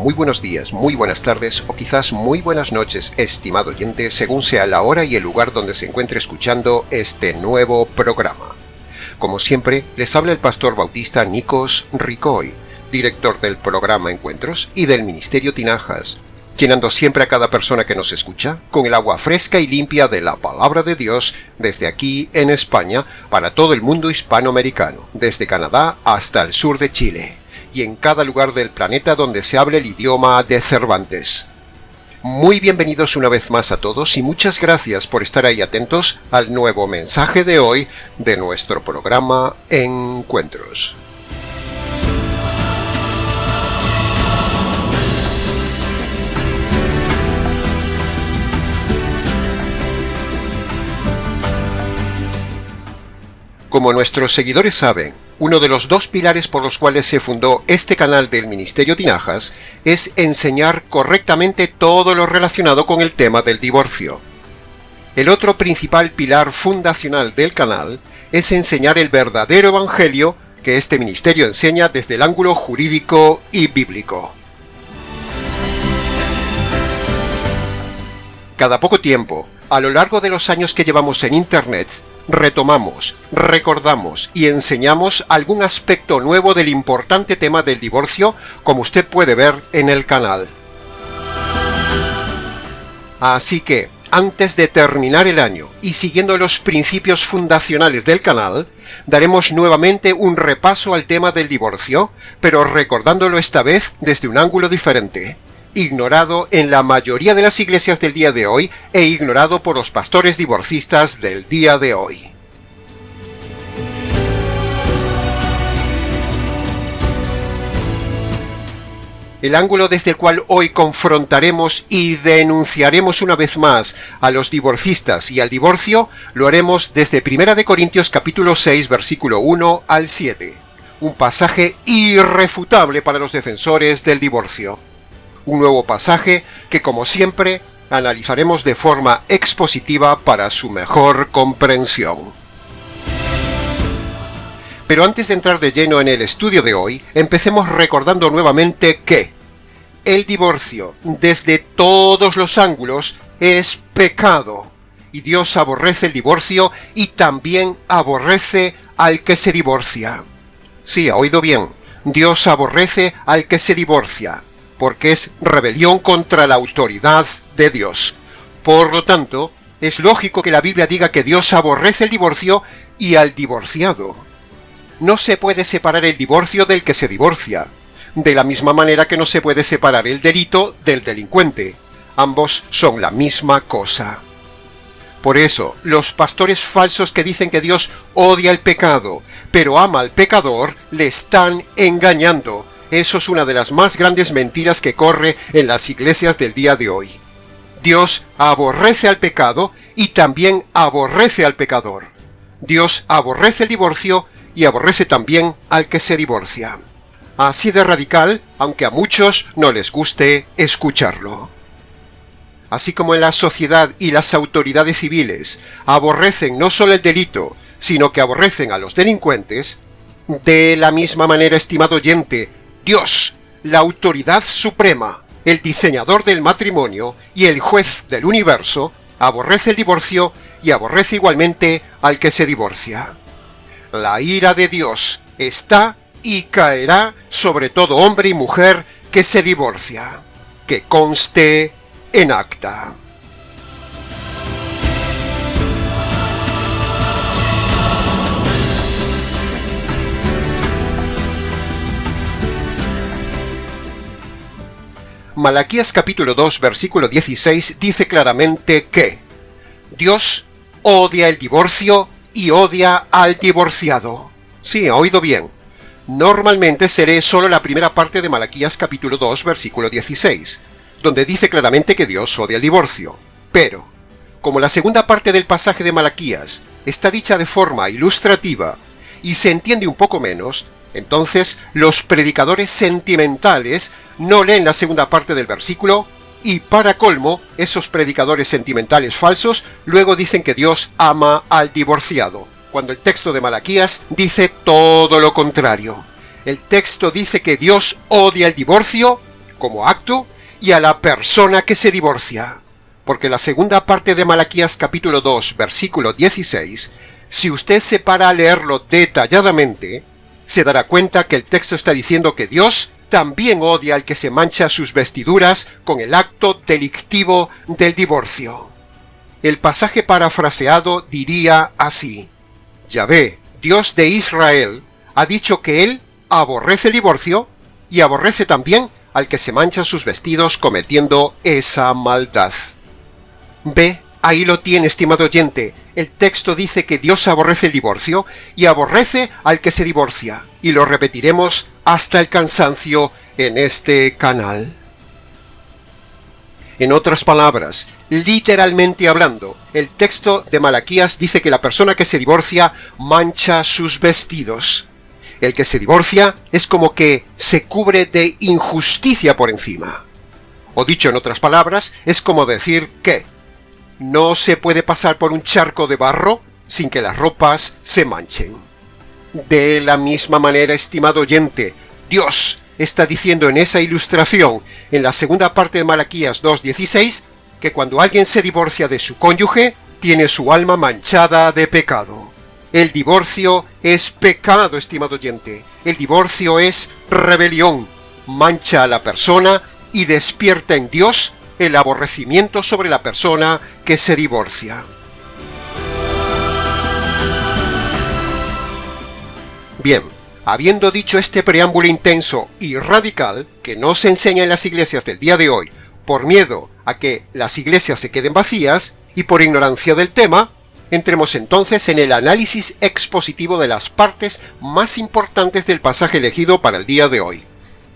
muy buenos días, muy buenas tardes o quizás muy buenas noches, estimado oyente, según sea la hora y el lugar donde se encuentre escuchando este nuevo programa. Como siempre, les habla el pastor bautista Nikos Ricoy, director del programa Encuentros y del Ministerio Tinajas, llenando siempre a cada persona que nos escucha con el agua fresca y limpia de la Palabra de Dios desde aquí en España para todo el mundo hispanoamericano, desde Canadá hasta el sur de Chile y en cada lugar del planeta donde se hable el idioma de Cervantes. Muy bienvenidos una vez más a todos y muchas gracias por estar ahí atentos al nuevo mensaje de hoy de nuestro programa Encuentros. Como nuestros seguidores saben, uno de los dos pilares por los cuales se fundó este canal del Ministerio Tinajas es enseñar correctamente todo lo relacionado con el tema del divorcio. El otro principal pilar fundacional del canal es enseñar el verdadero evangelio que este ministerio enseña desde el ángulo jurídico y bíblico. Cada poco tiempo, a lo largo de los años que llevamos en Internet, retomamos, recordamos y enseñamos algún aspecto nuevo del importante tema del divorcio, como usted puede ver en el canal. Así que, antes de terminar el año y siguiendo los principios fundacionales del canal, daremos nuevamente un repaso al tema del divorcio, pero recordándolo esta vez desde un ángulo diferente, ignorado en la mayoría de las iglesias del día de hoy e ignorado por los pastores divorcistas del día de hoy. El ángulo desde el cual hoy confrontaremos y denunciaremos una vez más a los divorcistas y al divorcio lo haremos desde 1 Corintios capítulo 6 versículo 1 al 7, un pasaje irrefutable para los defensores del divorcio. Un nuevo pasaje que, como siempre, analizaremos de forma expositiva para su mejor comprensión. Pero antes de entrar de lleno en el estudio de hoy, empecemos recordando nuevamente que el divorcio, desde todos los ángulos, es pecado. Y Dios aborrece el divorcio y también aborrece al que se divorcia. Sí, ha oído bien, Dios aborrece al que se divorcia, porque es rebelión contra la autoridad de Dios. Por lo tanto, es lógico que la Biblia diga que Dios aborrece el divorcio y al divorciado. No se puede separar el divorcio del que se divorcia, de la misma manera que no se puede separar el delito del delincuente. Ambos son la misma cosa. Por eso, los pastores falsos que dicen que Dios odia el pecado, pero ama al pecador, le están engañando. Eso es una de las más grandes mentiras que corre en las iglesias del día de hoy. Dios aborrece al pecado y también aborrece al pecador. Dios aborrece el divorcio y aborrece también al que se divorcia. Así de radical, aunque a muchos no les guste escucharlo. Así como en la sociedad y las autoridades civiles aborrecen no solo el delito, sino que aborrecen a los delincuentes, de la misma manera, estimado oyente, Dios, la autoridad suprema, el diseñador del matrimonio y el juez del universo, aborrece el divorcio y aborrece igualmente al que se divorcia. La ira de Dios está y caerá sobre todo hombre y mujer que se divorcia. Que conste en acta. Malaquías capítulo 2 versículo 16 dice claramente que Dios odia el divorcio y odia al divorciado. Sí, ha oído bien. Normalmente seré solo la primera parte de Malaquías capítulo 2 versículo 16, donde dice claramente que Dios odia el divorcio. Pero, como la segunda parte del pasaje de Malaquías está dicha de forma ilustrativa y se entiende un poco menos, entonces los predicadores sentimentales no leen la segunda parte del versículo y, para colmo, esos predicadores sentimentales falsos luego dicen que Dios ama al divorciado, cuando el texto de Malaquías dice todo lo contrario. El texto dice que Dios odia el divorcio como acto y a la persona que se divorcia. Porque la segunda parte de Malaquías capítulo 2, versículo 16, si usted se para a leerlo detalladamente, se dará cuenta que el texto está diciendo que Dios también odia al que se mancha sus vestiduras con el acto delictivo del divorcio. El pasaje parafraseado diría así: Yahvé, Dios de Israel, ha dicho que él aborrece el divorcio y aborrece también al que se mancha sus vestidos cometiendo esa maldad. Ve, ahí lo tiene, estimado oyente. El texto dice que Dios aborrece el divorcio y aborrece al que se divorcia. Y lo repetiremos hasta el cansancio en este canal. En otras palabras, literalmente hablando, el texto de Malaquías dice que la persona que se divorcia mancha sus vestidos. El que se divorcia es como que se cubre de injusticia por encima. O dicho en otras palabras, es como decir que no se puede pasar por un charco de barro sin que las ropas se manchen. De la misma manera, estimado oyente, Dios está diciendo en esa ilustración, en la segunda parte de Malaquías 2:16, que cuando alguien se divorcia de su cónyuge, tiene su alma manchada de pecado. El divorcio es pecado, estimado oyente. El divorcio es rebelión, mancha a la persona y despierta en Dios el aborrecimiento sobre la persona que se divorcia. Bien, habiendo dicho este preámbulo intenso y radical que no se enseña en las iglesias del día de hoy, por miedo a que las iglesias se queden vacías y por ignorancia del tema, entremos entonces en el análisis expositivo de las partes más importantes del pasaje elegido para el día de hoy.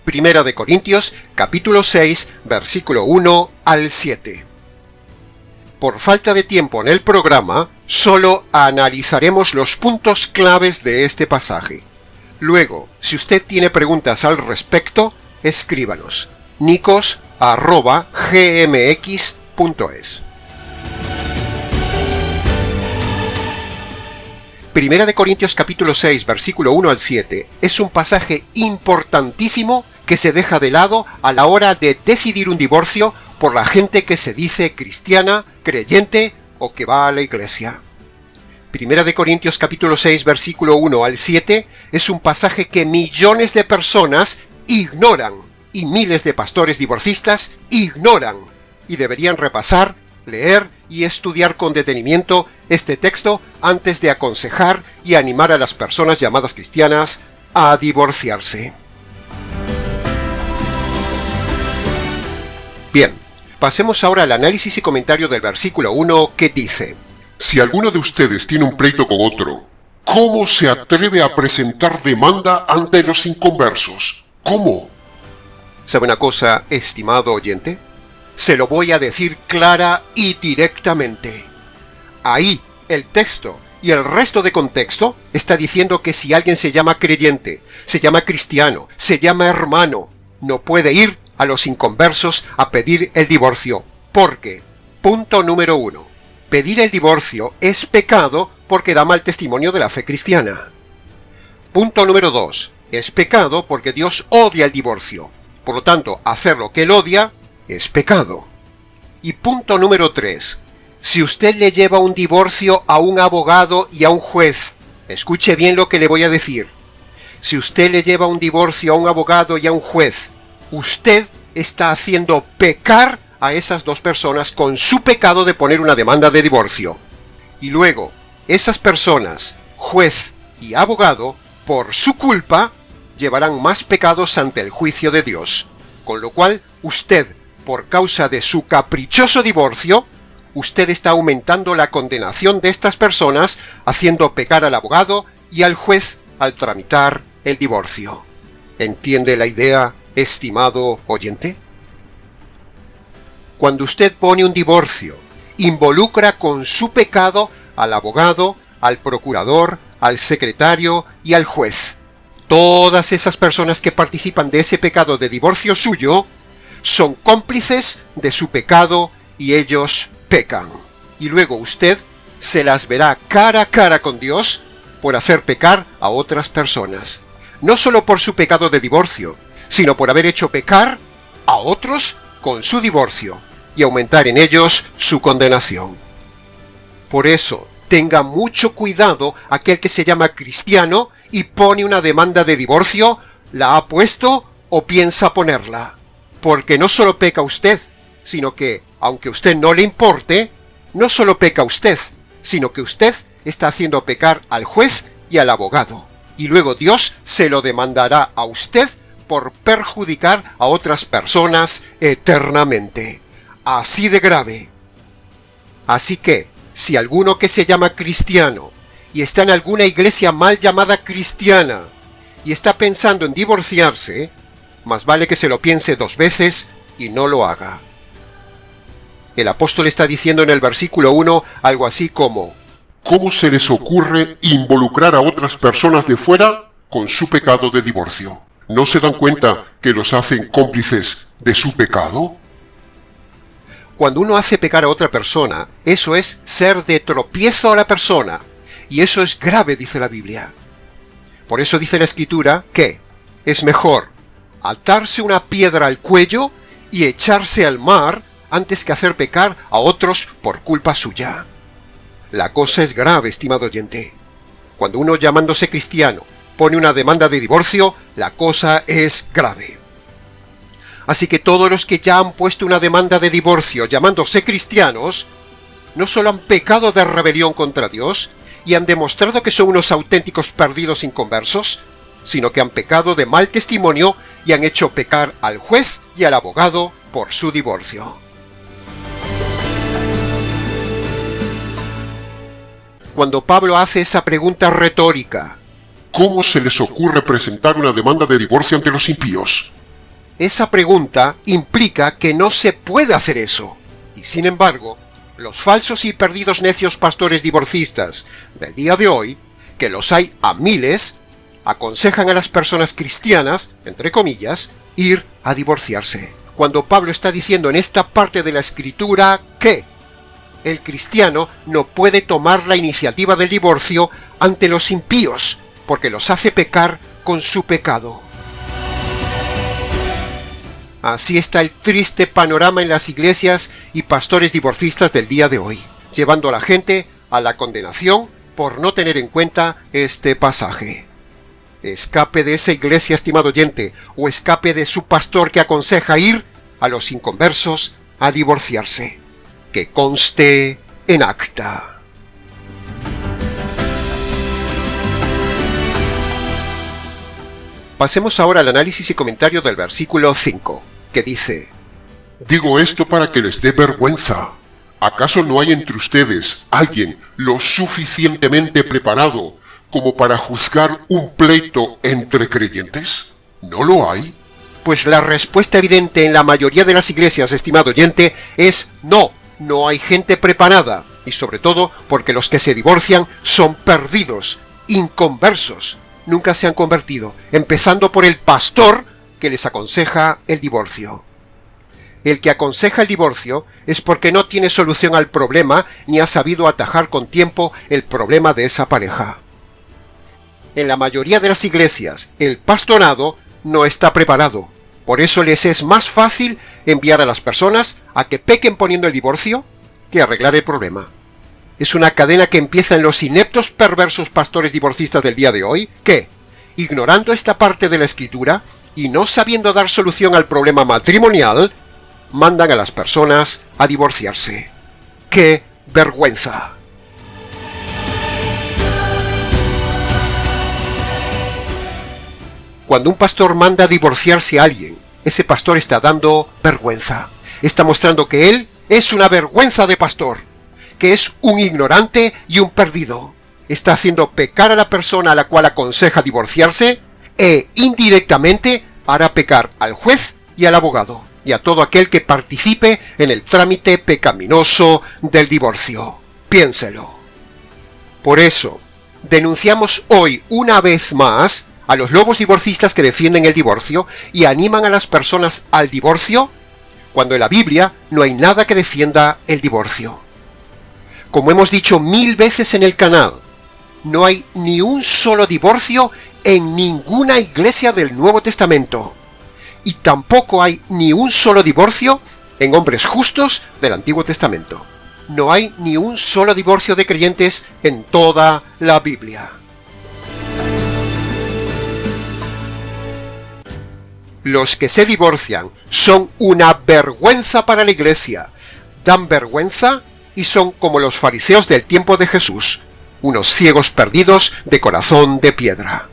Primera de Corintios, capítulo 6, versículo 1 al 7. Por falta de tiempo en el programa, solo analizaremos los puntos claves de este pasaje. Luego, si usted tiene preguntas al respecto, escríbanos. nicos@gmx.es. Primera de Corintios capítulo 6, versículo 1 al 7, es un pasaje importantísimo que se deja de lado a la hora de decidir un divorcio por la gente que se dice cristiana, creyente o que va a la iglesia. Primera de Corintios capítulo 6, versículo 1 al 7, es un pasaje que millones de personas ignoran y miles de pastores divorcistas ignoran y deberían repasar, leer y estudiar con detenimiento este texto antes de aconsejar y animar a las personas llamadas cristianas a divorciarse. Bien, pasemos ahora al análisis y comentario del versículo 1 que dice: Si alguno de ustedes tiene un pleito con otro, ¿cómo se atreve a presentar demanda ante los inconversos? ¿Cómo? ¿Sabe una cosa, estimado oyente? Se lo voy a decir clara y directamente. Ahí, el texto y el resto de contexto está diciendo que si alguien se llama creyente, se llama cristiano, se llama hermano, no puede ir a los inconversos a pedir el divorcio. Porque, punto número 1, pedir el divorcio es pecado porque da mal testimonio de la fe cristiana. Punto número 2, es pecado porque Dios odia el divorcio. Por lo tanto, hacer lo que él odia es pecado. Y punto número 3, si usted le lleva un divorcio a un abogado y a un juez, escuche bien lo que le voy a decir. Si usted le lleva un divorcio a un abogado y a un juez, usted está haciendo pecar a esas dos personas con su pecado de poner una demanda de divorcio. Y luego, esas personas, juez y abogado, por su culpa, llevarán más pecados ante el juicio de Dios. Con lo cual, usted, por causa de su caprichoso divorcio, usted está aumentando la condenación de estas personas, haciendo pecar al abogado y al juez al tramitar el divorcio. ¿Entiende la idea, estimado oyente? Cuando usted pone un divorcio, involucra con su pecado al abogado, al procurador, al secretario y al juez. Todas esas personas que participan de ese pecado de divorcio suyo son cómplices de su pecado y ellos pecan. Y luego usted se las verá cara a cara con Dios por hacer pecar a otras personas. No solo por su pecado de divorcio, sino por haber hecho pecar a otros con su divorcio y aumentar en ellos su condenación. Por eso, tenga mucho cuidado aquel que se llama cristiano y pone una demanda de divorcio, la ha puesto o piensa ponerla. Porque no solo peca usted, sino que, aunque a usted no le importe, no solo peca usted, sino que usted está haciendo pecar al juez y al abogado. Y luego Dios se lo demandará a usted por perjudicar a otras personas eternamente. Así de grave. Así que, si alguno que se llama cristiano y está en alguna iglesia mal llamada cristiana y está pensando en divorciarse, más vale que se lo piense 2 veces y no lo haga. El apóstol está diciendo en el versículo 1 algo así como: ¿cómo se les ocurre involucrar a otras personas de fuera con su pecado de divorcio? ¿No se dan cuenta que los hacen cómplices de su pecado? Cuando uno hace pecar a otra persona, eso es ser de tropiezo a la persona, y eso es grave, dice la Biblia. Por eso dice la Escritura que es mejor atarse una piedra al cuello y echarse al mar antes que hacer pecar a otros por culpa suya. La cosa es grave, estimado oyente. Cuando uno, llamándose cristiano, pone una demanda de divorcio, la cosa es grave. Así que todos los que ya han puesto una demanda de divorcio llamándose cristianos, no solo han pecado de rebelión contra Dios y han demostrado que son unos auténticos perdidos inconversos, sino que han pecado de mal testimonio y han hecho pecar al juez y al abogado por su divorcio. Cuando Pablo hace esa pregunta retórica, ¿cómo se les ocurre presentar una demanda de divorcio ante los impíos? Esa pregunta implica que no se puede hacer eso. Y sin embargo, los falsos y perdidos necios pastores divorcistas del día de hoy, que los hay a miles, aconsejan a las personas cristianas, entre comillas, ir a divorciarse. Cuando Pablo está diciendo en esta parte de la Escritura que el cristiano no puede tomar la iniciativa del divorcio ante los impíos, porque los hace pecar con su pecado. Así está el triste panorama en las iglesias y pastores divorcistas del día de hoy, llevando a la gente a la condenación por no tener en cuenta este pasaje. Escape de esa iglesia, estimado oyente, o escape de su pastor que aconseja ir a los inconversos a divorciarse. Que conste en acta. Pasemos ahora al análisis y comentario del versículo 5, que dice: Digo esto para que les dé vergüenza. ¿Acaso no hay entre ustedes alguien lo suficientemente preparado como para juzgar un pleito entre creyentes? ¿No lo hay? Pues la respuesta evidente en la mayoría de las iglesias, estimado oyente, es no. No hay gente preparada, y sobre todo porque los que se divorcian son perdidos, inconversos, nunca se han convertido, empezando por el pastor que les aconseja el divorcio. El que aconseja el divorcio es porque no tiene solución al problema ni ha sabido atajar con tiempo el problema de esa pareja. En la mayoría de las iglesias, el pastorado no está preparado. Por eso les es más fácil enviar a las personas a que pequen poniendo el divorcio que arreglar el problema. Es una cadena que empieza en los ineptos perversos pastores divorcistas del día de hoy que, ignorando esta parte de la Escritura y no sabiendo dar solución al problema matrimonial, mandan a las personas a divorciarse. ¡Qué vergüenza! Cuando un pastor manda a divorciarse a alguien, ese pastor está dando vergüenza. Está mostrando que él es una vergüenza de pastor, que es un ignorante y un perdido. Está haciendo pecar a la persona a la cual aconseja divorciarse e indirectamente hará pecar al juez y al abogado y a todo aquel que participe en el trámite pecaminoso del divorcio. Piénselo. Por eso, denunciamos hoy una vez más a los lobos divorcistas que defienden el divorcio y animan a las personas al divorcio, cuando en la Biblia no hay nada que defienda el divorcio. Como hemos dicho 1000 veces en el canal, no hay ni un solo divorcio en ninguna iglesia del Nuevo Testamento. y tampoco hay ni un solo divorcio en hombres justos del Antiguo Testamento. No hay ni un solo divorcio de creyentes en toda la Biblia. Los que se divorcian son una vergüenza para la Iglesia. Dan vergüenza y son como los fariseos del tiempo de Jesús, unos ciegos perdidos de corazón de piedra.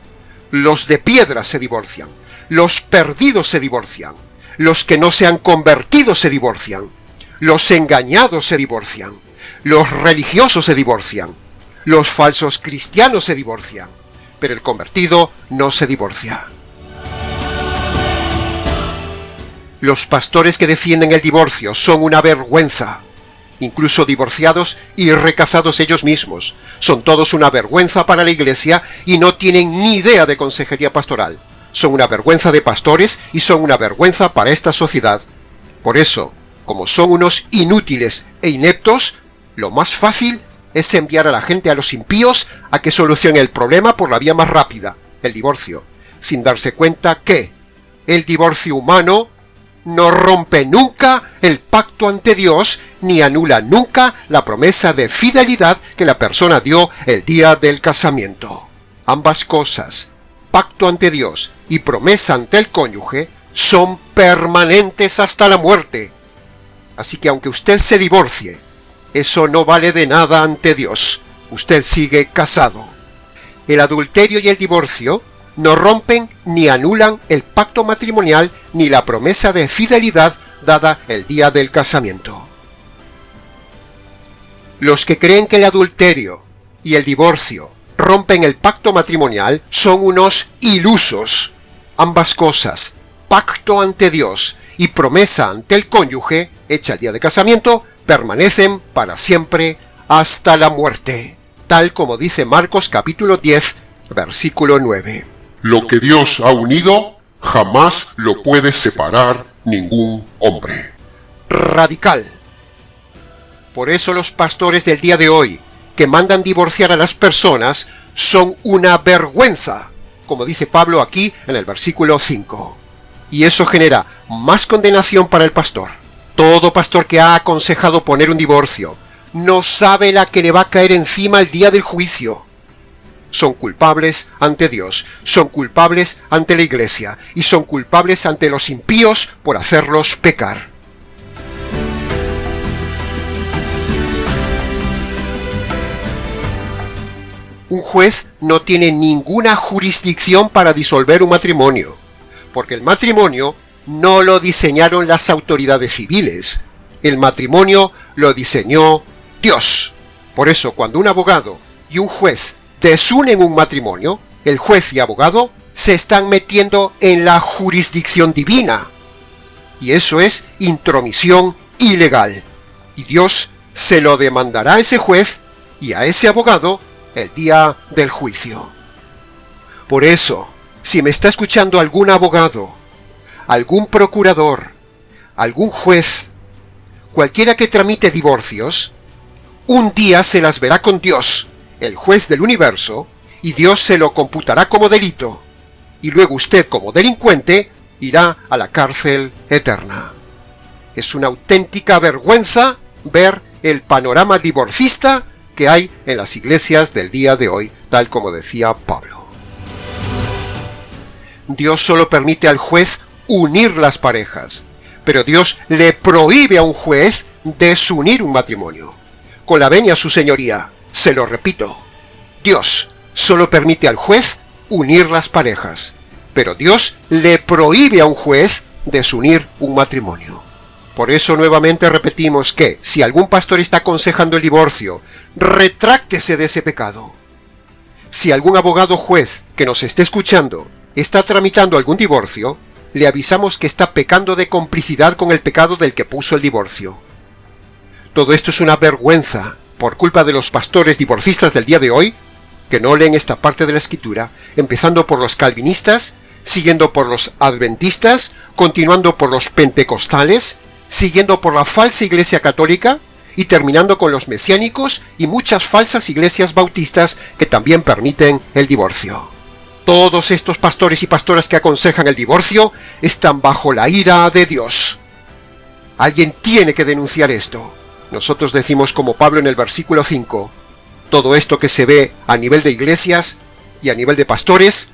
Los de piedra se divorcian, los perdidos se divorcian, los que no se han convertido se divorcian, los engañados se divorcian, los religiosos se divorcian, los falsos cristianos se divorcian, pero el convertido no se divorcia. Los pastores que defienden el divorcio son una vergüenza. Incluso divorciados y recasados ellos mismos, son todos una vergüenza para la Iglesia y no tienen ni idea de consejería pastoral. Son una vergüenza de pastores y son una vergüenza para esta sociedad. Por eso, como son unos inútiles e ineptos, lo más fácil es enviar a la gente a los impíos a que solucione el problema por la vía más rápida, el divorcio, sin darse cuenta que el divorcio humano no rompe nunca el pacto ante Dios, ni anula nunca la promesa de fidelidad que la persona dio el día del casamiento. Ambas cosas, pacto ante Dios y promesa ante el cónyuge, son permanentes hasta la muerte. Así que aunque usted se divorcie, eso no vale de nada ante Dios. Usted sigue casado. El adulterio y el divorcio no rompen ni anulan el pacto matrimonial ni la promesa de fidelidad dada el día del casamiento. Los que creen que el adulterio y el divorcio rompen el pacto matrimonial son unos ilusos. Ambas cosas, pacto ante Dios y promesa ante el cónyuge, hecha el día de casamiento, permanecen para siempre hasta la muerte, tal como dice Marcos capítulo 10, versículo 9. Lo que Dios ha unido, jamás lo puede separar ningún hombre. Radical. Por eso los pastores del día de hoy, que mandan divorciar a las personas, son una vergüenza, como dice Pablo aquí en el versículo 5. Y eso genera más condenación para el pastor. Todo pastor que ha aconsejado poner un divorcio no sabe la que le va a caer encima el día del juicio. Son culpables ante Dios, son culpables ante la Iglesia y son culpables ante los impíos por hacerlos pecar. Un juez no tiene ninguna jurisdicción para disolver un matrimonio, porque el matrimonio no lo diseñaron las autoridades civiles, el matrimonio lo diseñó Dios. Por eso, cuando un abogado y un juez desunen un matrimonio, el juez y abogado se están metiendo en la jurisdicción divina. Y eso es intromisión ilegal. Y Dios se lo demandará a ese juez y a ese abogado el día del juicio. Por eso, si me está escuchando algún abogado, algún procurador, algún juez, cualquiera que tramite divorcios, un día se las verá con Dios, el juez del universo, y Dios se lo computará como delito, y luego usted como delincuente irá a la cárcel eterna. Es una auténtica vergüenza ver el panorama divorcista que hay en las iglesias del día de hoy, tal como decía Pablo. Dios solo permite al juez unir las parejas, pero Dios le prohíbe a un juez desunir un matrimonio. Con la venia su señoría, se lo repito, Dios solo permite al juez unir las parejas, pero Dios le prohíbe a un juez desunir un matrimonio. Por eso nuevamente repetimos que, si algún pastor está aconsejando el divorcio, retráctese de ese pecado. Si algún abogado juez que nos esté escuchando está tramitando algún divorcio, le avisamos que está pecando de complicidad con el pecado del que puso el divorcio. Todo esto es una vergüenza por culpa de los pastores divorcistas del día de hoy, que no leen esta parte de la Escritura, empezando por los calvinistas, siguiendo por los adventistas, continuando por los pentecostales, siguiendo por la falsa iglesia católica y terminando con los mesiánicos y muchas falsas iglesias bautistas que también permiten el divorcio. Todos estos pastores y pastoras que aconsejan el divorcio están bajo la ira de Dios. Alguien tiene que denunciar esto. Nosotros decimos como Pablo en el versículo 5, todo esto que se ve a nivel de iglesias y a nivel de pastores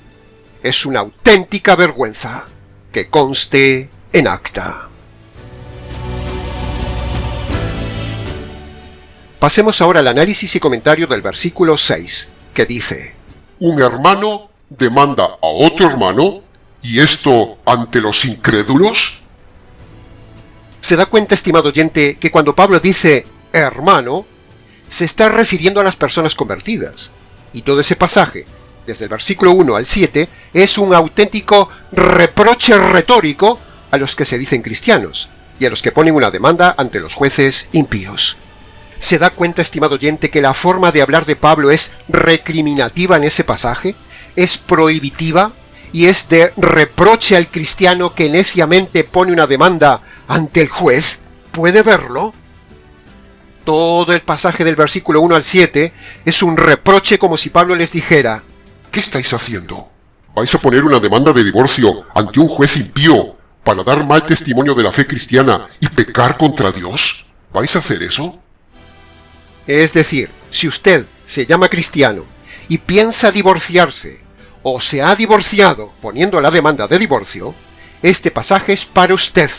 es una auténtica vergüenza, que conste en acta. Pasemos ahora al análisis y comentario del versículo 6, que dice: Un hermano demanda a otro hermano, ¿y esto ante los incrédulos? Se da cuenta, estimado oyente, que cuando Pablo dice hermano, se está refiriendo a las personas convertidas. Y todo ese pasaje, desde el versículo 1 al 7, es un auténtico reproche retórico a los que se dicen cristianos y a los que ponen una demanda ante los jueces impíos. ¿Se da cuenta, estimado oyente, que la forma de hablar de Pablo es recriminativa en ese pasaje? Es prohibitiva y es de reproche al cristiano que neciamente pone una demanda ante el juez. ¿Puede verlo? Todo el pasaje del versículo 1 al 7 es un reproche, como si Pablo les dijera: ¿Qué estáis haciendo? ¿Vais a poner una demanda de divorcio ante un juez impío para dar mal testimonio de la fe cristiana y pecar contra Dios? ¿Vais a hacer eso? Es decir, si usted se llama cristiano y piensa divorciarse, o se ha divorciado poniendo la demanda de divorcio, este pasaje es para usted.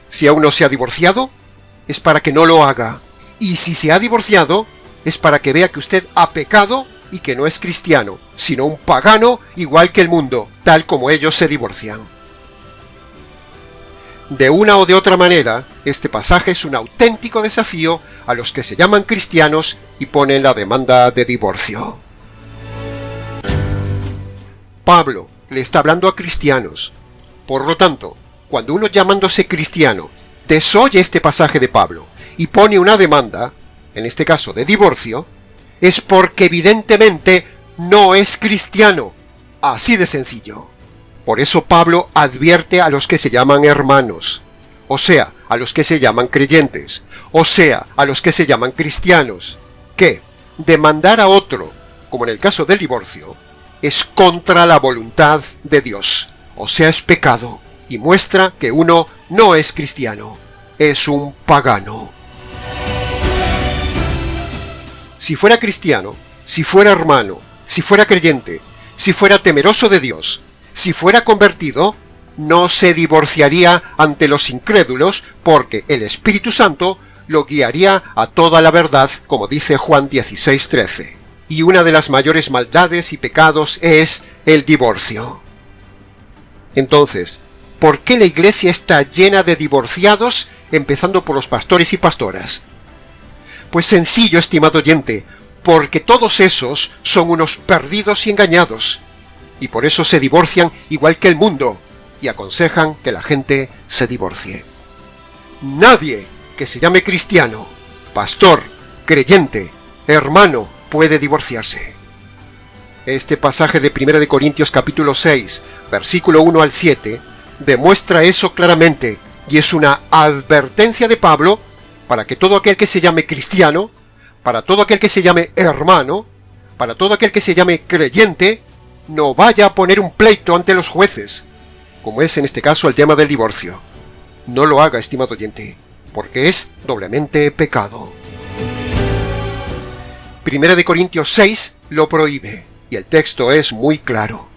Si aún no se ha divorciado, es para que no lo haga. Y si se ha divorciado, es para que vea que usted ha pecado y que no es cristiano, sino un pagano igual que el mundo, tal como ellos se divorcian. De una o de otra manera, este pasaje es un auténtico desafío a los que se llaman cristianos y ponen la demanda de divorcio. Pablo le está hablando a cristianos. Por lo tanto, cuando uno llamándose cristiano desoye este pasaje de Pablo y pone una demanda, en este caso de divorcio, es porque evidentemente no es cristiano. Así de sencillo. Por eso Pablo advierte a los que se llaman hermanos, o sea, a los que se llaman creyentes, o sea, a los que se llaman cristianos, que demandar a otro, como en el caso del divorcio, es contra la voluntad de Dios, o sea, es pecado, y muestra que uno no es cristiano, es un pagano. Si fuera cristiano, si fuera hermano, si fuera creyente, si fuera temeroso de Dios, si fuera convertido, no se divorciaría ante los incrédulos, porque el Espíritu Santo lo guiaría a toda la verdad, como dice Juan 16:13. Y una de las mayores maldades y pecados es el divorcio. Entonces, ¿por qué la iglesia está llena de divorciados, empezando por los pastores y pastoras? Pues sencillo, estimado oyente, porque todos esos son unos perdidos y engañados, y por eso se divorcian igual que el mundo, y aconsejan que la gente se divorcie. Nadie que se llame cristiano, pastor, creyente, hermano, puede divorciarse. Este pasaje de 1 de Corintios capítulo 6, versículo 1 al 7, demuestra eso claramente, y es una advertencia de Pablo para que todo aquel que se llame cristiano, para todo aquel que se llame hermano, para todo aquel que se llame creyente, no vaya a poner un pleito ante los jueces, como es en este caso el tema del divorcio. No lo haga, estimado oyente, porque es doblemente pecado. 1 de Corintios 6 lo prohíbe, y el texto es muy claro.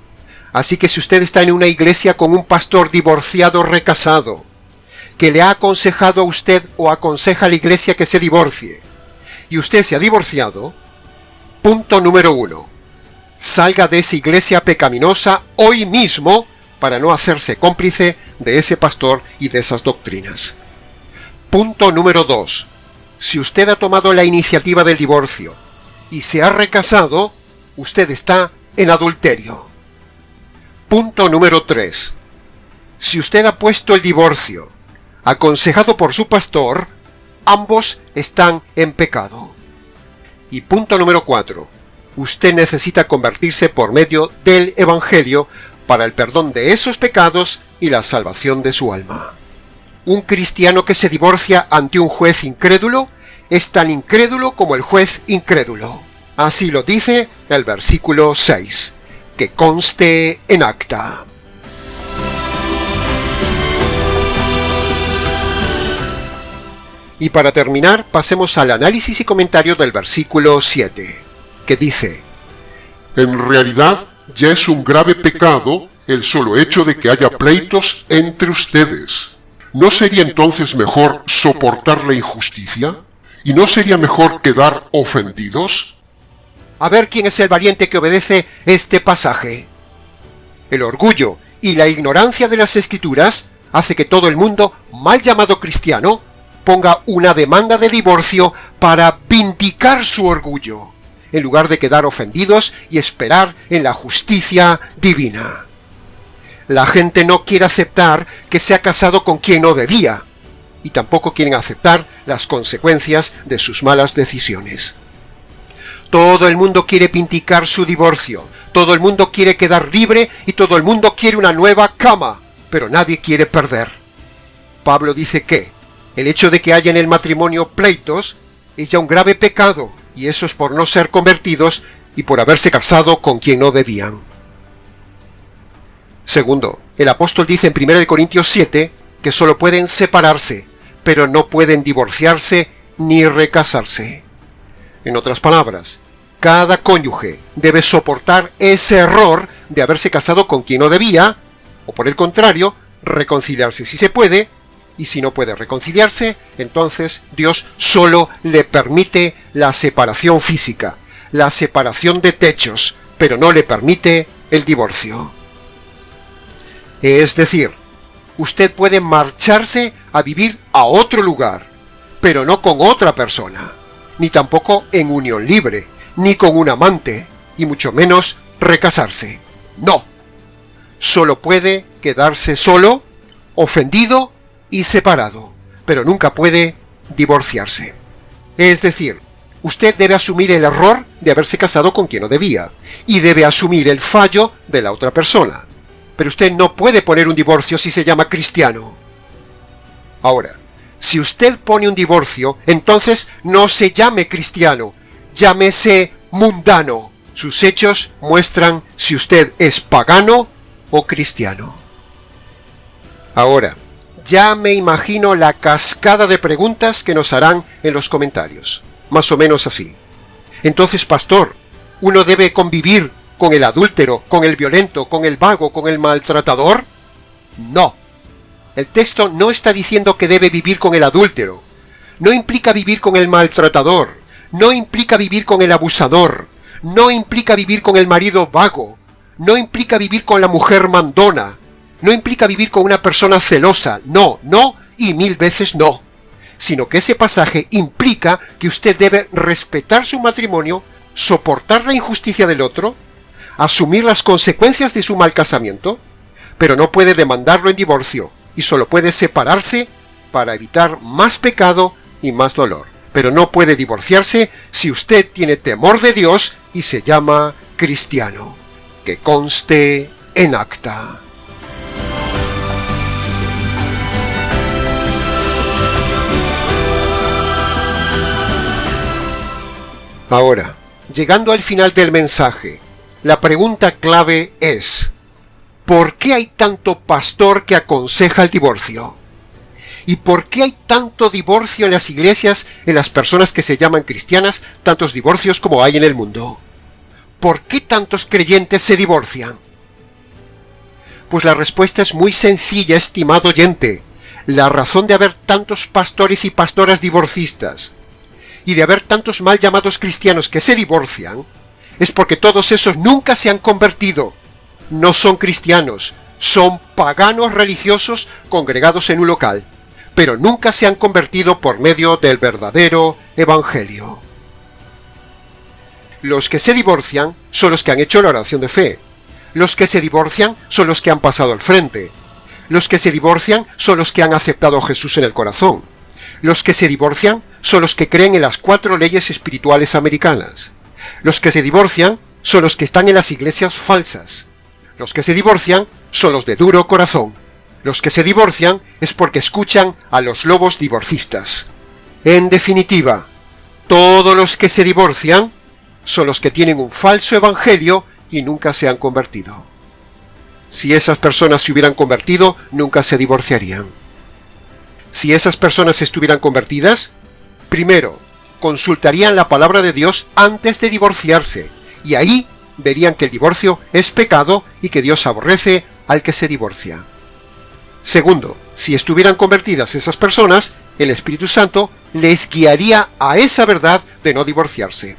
Así que si usted está en una iglesia con un pastor divorciado recasado, que le ha aconsejado a usted o aconseja a la iglesia que se divorcie, y usted se ha divorciado, punto número 1. Salga de esa iglesia pecaminosa hoy mismo para no hacerse cómplice de ese pastor y de esas doctrinas. Punto número 2. Si usted ha tomado la iniciativa del divorcio y se ha recasado, usted está en adulterio. Punto número 3. Si usted ha puesto el divorcio, aconsejado por su pastor, ambos están en pecado. Y punto número 4. Usted necesita convertirse por medio del Evangelio para el perdón de esos pecados y la salvación de su alma. Un cristiano que se divorcia ante un juez incrédulo es tan incrédulo como el juez incrédulo. Así lo dice el versículo 6. Que conste en acta. Y para terminar, pasemos al análisis y comentario del versículo 7, que dice: En realidad, ya es un grave pecado el solo hecho de que haya pleitos entre ustedes. ¿No sería entonces mejor soportar la injusticia? ¿Y no sería mejor quedar ofendidos? A ver quién es el valiente que obedece este pasaje. El orgullo y la ignorancia de las Escrituras hace que todo el mundo, mal llamado cristiano, ponga una demanda de divorcio para vindicar su orgullo, en lugar de quedar ofendidos y esperar en la justicia divina. La gente no quiere aceptar que se ha casado con quien no debía, y tampoco quieren aceptar las consecuencias de sus malas decisiones. Todo el mundo quiere vindicar su divorcio, todo el mundo quiere quedar libre y todo el mundo quiere una nueva cama, pero nadie quiere perder. Pablo dice que el hecho de que haya en el matrimonio pleitos es ya un grave pecado, y eso es por no ser convertidos y por haberse casado con quien no debían. Segundo, el apóstol dice en 1 Corintios 7 que solo pueden separarse, pero no pueden divorciarse ni recasarse. En otras palabras, cada cónyuge debe soportar ese error de haberse casado con quien no debía, o por el contrario, reconciliarse si se puede, y si no puede reconciliarse, entonces Dios solo le permite la separación física, la separación de techos, pero no le permite el divorcio. Es decir, usted puede marcharse a vivir a otro lugar, pero no con otra persona, ni tampoco en unión libre, ni con un amante, y mucho menos recasarse. No. Solo puede quedarse solo, ofendido y separado, pero nunca puede divorciarse. Es decir, usted debe asumir el error de haberse casado con quien no debía, y debe asumir el fallo de la otra persona. Pero usted no puede poner un divorcio si se llama cristiano. Ahora, si usted pone un divorcio, entonces no se llame cristiano, llámese mundano. Sus hechos muestran si usted es pagano o cristiano. Ahora, ya me imagino la cascada de preguntas que nos harán en los comentarios. Más o menos así. Entonces, pastor, ¿uno debe convivir con el adúltero, con el violento, con el vago, con el maltratador? No. El texto no está diciendo que debe vivir con el adúltero. No implica vivir con el maltratador. No implica vivir con el abusador. No implica vivir con el marido vago. No implica vivir con la mujer mandona. No implica vivir con una persona celosa. No, no y 1000 veces no. Sino que ese pasaje implica que usted debe respetar su matrimonio, soportar la injusticia del otro, asumir las consecuencias de su mal casamiento, pero no puede demandarlo en divorcio y solo puede separarse para evitar más pecado y más dolor. Pero no puede divorciarse si usted tiene temor de Dios y se llama cristiano. Que conste en acta. Ahora, llegando al final del mensaje, la pregunta clave es: ¿por qué hay tanto pastor que aconseja el divorcio? ¿Y por qué hay tanto divorcio en las iglesias, en las personas que se llaman cristianas, tantos divorcios como hay en el mundo? ¿Por qué tantos creyentes se divorcian? Pues la respuesta es muy sencilla, estimado oyente. La razón de haber tantos pastores y pastoras divorcistas y de haber tantos mal llamados cristianos que se divorcian es porque todos esos nunca se han convertido. No son cristianos, son paganos religiosos congregados en un local, pero nunca se han convertido por medio del verdadero evangelio. Los que se divorcian son los que han hecho la oración de fe. Los que se divorcian son los que han pasado al frente. Los que se divorcian son los que han aceptado a Jesús en el corazón. Los que se divorcian son los que creen en las 4 leyes espirituales americanas. Los que se divorcian son los que están en las iglesias falsas. Los que se divorcian son los de duro corazón. Los que se divorcian es porque escuchan a los lobos divorcistas. En definitiva, todos los que se divorcian son los que tienen un falso evangelio y nunca se han convertido. Si esas personas se hubieran convertido, nunca se divorciarían. Si esas personas estuvieran convertidas, primero, consultarían la palabra de Dios antes de divorciarse, y ahí verían que el divorcio es pecado y que Dios aborrece al que se divorcia. Segundo, si estuvieran convertidas esas personas, el Espíritu Santo les guiaría a esa verdad de no divorciarse.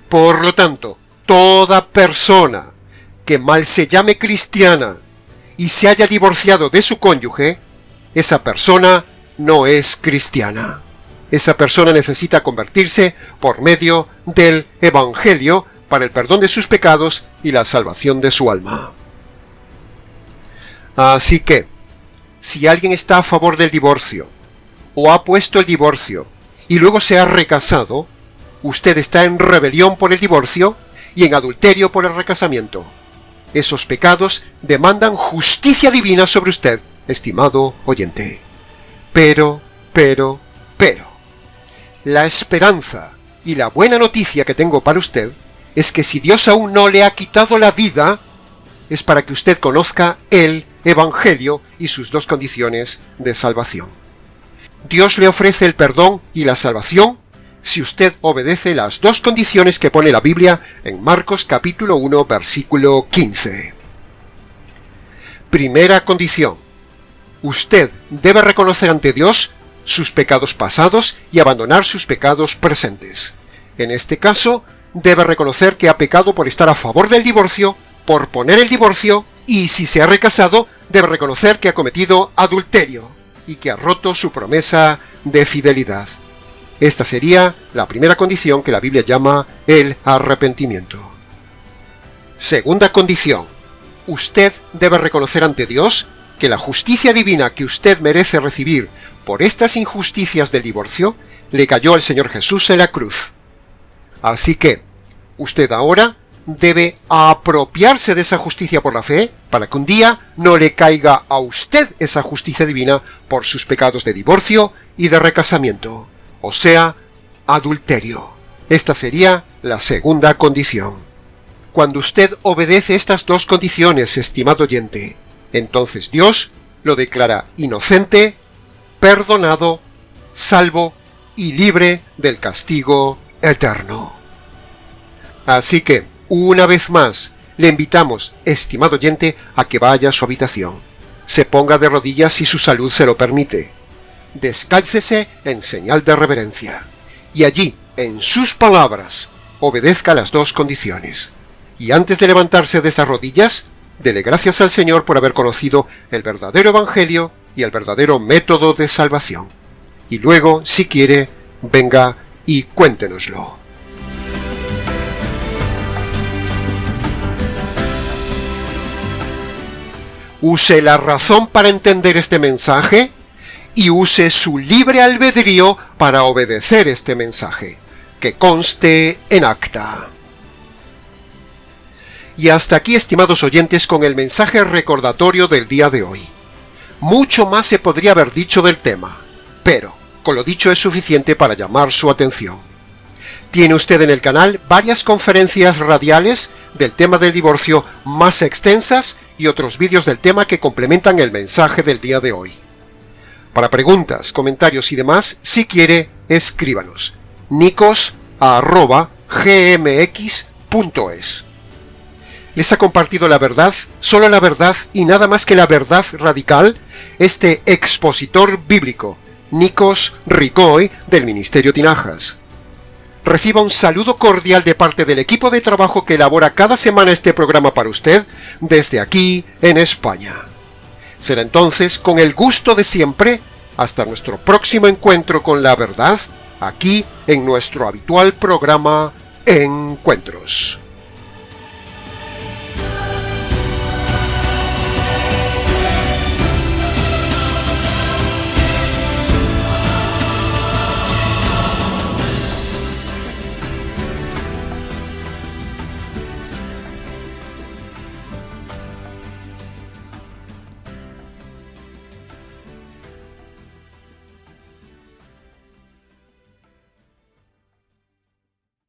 Por lo tanto, toda persona que mal se llame cristiana y se haya divorciado de su cónyuge, esa persona no es cristiana. Esa persona necesita convertirse por medio del Evangelio para el perdón de sus pecados y la salvación de su alma. Así que, si alguien está a favor del divorcio, o ha puesto el divorcio, y luego se ha recasado, usted está en rebelión por el divorcio y en adulterio por el recasamiento. Esos pecados demandan justicia divina sobre usted, estimado oyente. Pero, la esperanza y la buena noticia que tengo para usted es que si Dios aún no le ha quitado la vida, es para que usted conozca el Evangelio y sus dos condiciones de salvación. Dios le ofrece el perdón y la salvación si usted obedece las dos condiciones que pone la Biblia en Marcos capítulo 1, versículo 15. Primera condición: usted debe reconocer ante Dios sus pecados pasados y abandonar sus pecados presentes. En este caso, debe reconocer que ha pecado por estar a favor del divorcio, por poner el divorcio, y si se ha recasado, debe reconocer que ha cometido adulterio y que ha roto su promesa de fidelidad. Esta sería la primera condición que la Biblia llama el arrepentimiento. Segunda condición: usted debe reconocer ante Dios que la justicia divina que usted merece recibir por estas injusticias del divorcio le cayó al Señor Jesús en la cruz. Así que, usted ahora debe apropiarse de esa justicia por la fe para que un día no le caiga a usted esa justicia divina por sus pecados de divorcio y de recasamiento, o sea, adulterio. Esta sería la segunda condición. Cuando usted obedece estas dos condiciones, estimado oyente, entonces Dios lo declara inocente, perdonado, salvo y libre del castigo eterno. Así que, una vez más, le invitamos, estimado oyente, a que vaya a su habitación. Se ponga de rodillas si su salud se lo permite. Descálcese en señal de reverencia. Y allí, en sus palabras, obedezca las dos condiciones. Y antes de levantarse de esas rodillas, dele gracias al Señor por haber conocido el verdadero Evangelio y el verdadero método de salvación. Y luego, si quiere, venga y cuéntenoslo. Use la razón para entender este mensaje y use su libre albedrío para obedecer este mensaje, que conste en acta. Y hasta aquí, estimados oyentes, con el mensaje recordatorio del día de hoy. Mucho más se podría haber dicho del tema, pero con lo dicho es suficiente para llamar su atención. Tiene usted en el canal varias conferencias radiales del tema del divorcio más extensas y otros vídeos del tema que complementan el mensaje del día de hoy. Para preguntas, comentarios y demás, si quiere, escríbanos nicos@gmx.es. Les ha compartido la verdad, solo la verdad y nada más que la verdad radical, este expositor bíblico, Nikos Ricoy, del Ministerio Tinajas. Reciba un saludo cordial de parte del equipo de trabajo que elabora cada semana este programa para usted, desde aquí en España. Será entonces, con el gusto de siempre, hasta nuestro próximo encuentro con la verdad, aquí en nuestro habitual programa Encuentros.